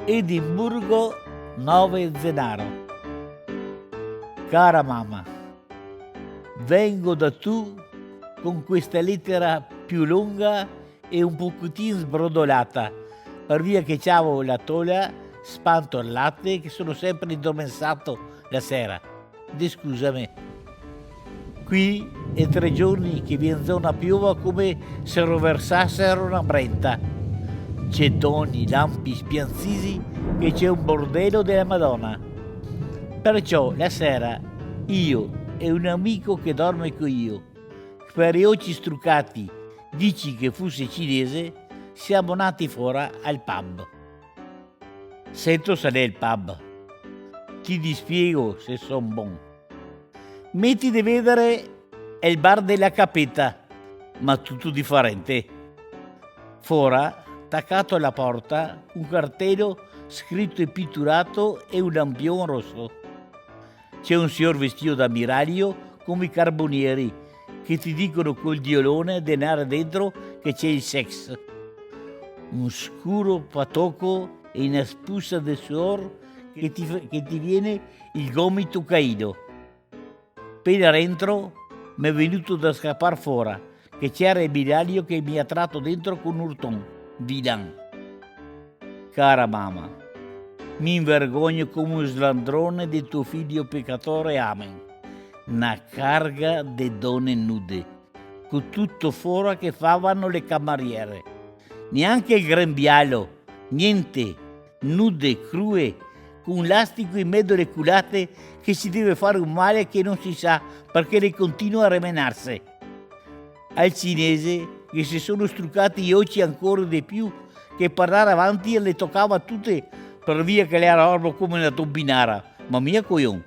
Edimburgo 9 Zenaro. Cara mamma, vengo da tu con questa lettera più lunga e un pochettino sbrodolata, per via che c'avevo la tolla spanto al latte che sono sempre addormentato la sera. Scusami. Qui è 3 giorni che viene zona piova come se roversassero una brenta. C'è doni, lampi spianzisi che c'è un bordello della Madonna. Perciò la sera io e un amico che dorme con io, per gli occhi struccati, dici che fosse cinese, siamo nati fuori al pub. Sento se è il pub. Ti dispiego se son buon. Metti di vedere è il bar della Capetta, ma tutto differente. Fuori, attaccato alla porta, un cartello scritto e pitturato e un lampione rosso. C'è un signor vestito da ammiraglio come i carbonieri che ti dicono col diolone di andare dentro che c'è il sex. Un scuro patocco e una spuzza di suor che ti viene il gomito caído. Appena dentro mi è venuto da scappare fuori, che c'era il biraglio che mi ha tratto dentro con urton, vilan. Cara mamma, mi vergogno come un slandrone di tuo figlio peccatore, amen. Una carga di donne nude, con tutto fuori che favano le cameriere. Neanche il grembialo, niente, nude, crue, con un lastico in mezzo alle culate che si deve fare un male che non si sa perché le continua a remenarsi. Al cinese che si sono struccati gli occhi ancora di più che parlare avanti le toccava tutte per via che le era orbo come una tombinara, ma mia coglion.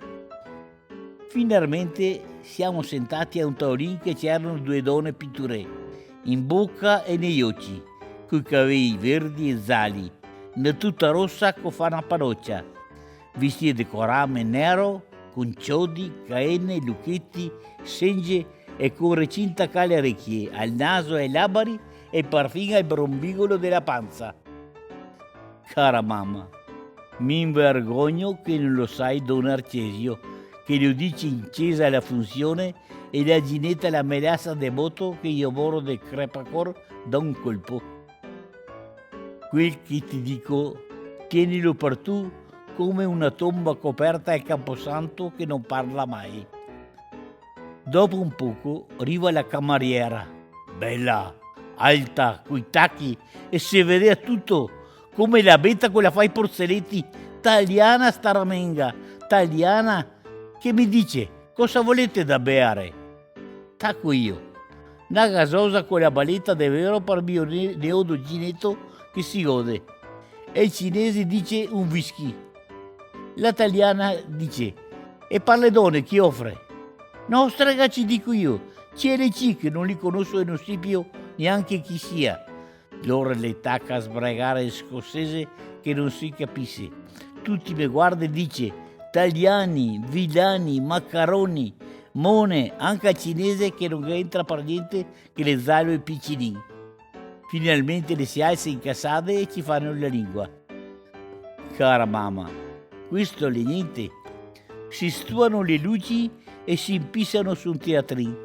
Finalmente siamo sentati a un tavolino che c'erano 2 donne pitture, in bocca e negli occhi, coi capelli verdi e zali, una tutta rossa con fa una panoccia, vestiti di corame nero, con ciodi, caene, lucchetti, senge e con recinta alle orecchie, al naso e ai labari e perfino al brombigolo della panza. Cara mamma, mi vergogno che non lo sai Don Arcesio, che lo dice in chiesa alla funzione e la ginetta la melassa de moto che io moro del crepacor da un colpo. Quel che ti dico, tienilo per tu come una tomba coperta al camposanto che non parla mai. Dopo un poco arriva la cameriera, bella, alta, coi tacchi, e si vedeva tutto, come la betta con la fai porzelletti, tagliana sta ramenga, tagliana, che mi dice, cosa volete da bere? Tacco io, una gasosa con la baletta di vero per mio neodo ginetto che si gode, e il cinese dice un whisky. La italiana dice, e per le donne chi offre? No, ragazzi, dico io, c'è le che non li conosco e non sapio neanche chi sia. Loro le tacca a sbragare il scozzese che non si capisce. Tutti mi guarda e dice, tagliani, villani, maccaroni, mone, anche al cinese che non entra per niente che le zalo e piccinin. Finalmente le si alza in casade e ci fanno la lingua. Cara mamma, questo è niente. Si stuano le luci e si impissano su un teatrino,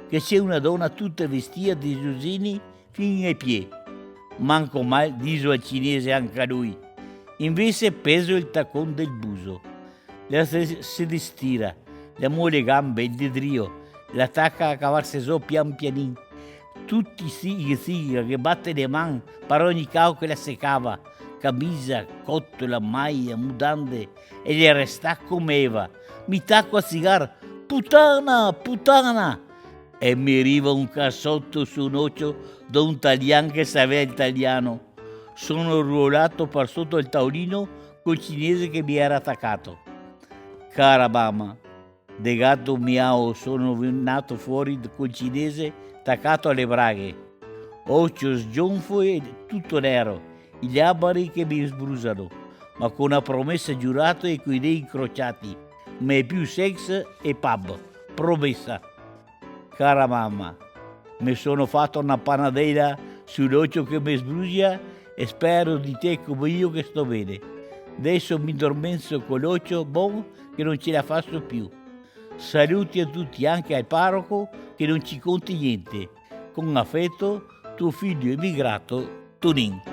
che c'è una donna tutta vestita di giusini fino ai piedi. Manco mal, diso al cinese anche a lui. Invece peso il taccone del buso. La si distira, la muove le gambe, il dedrio, la attacca a cavarsi su pian pianin. Tutti sigla che batte le mani per ogni cavo che la seccava, camisa, cottola, maglia, mutande, e le resta come Eva. Mi tacco a cigar, puttana, puttana! E mi arriva un cassotto su un occhio da un italiano che sapeva italiano. Sono ruolato per sotto il tavolino col cinese che mi era attaccato. Cara mamma, de gatto miao sono nato fuori col cinese attaccato alle braghe. Occhio sgonfo e tutto nero, gli abari che mi sbrusano, ma con una promessa giurata e coi denti incrociati. Mai più sex e pub. Promessa. Cara mamma, mi sono fatto una panadella sull'occhio che mi sbruglia e spero di te come io che sto bene. Adesso mi dormenzo con l'occhio buon che non ce la faccio più. Saluti a tutti, anche al parroco che non ci conti niente. Con affetto, tuo figlio immigrato, Tonin.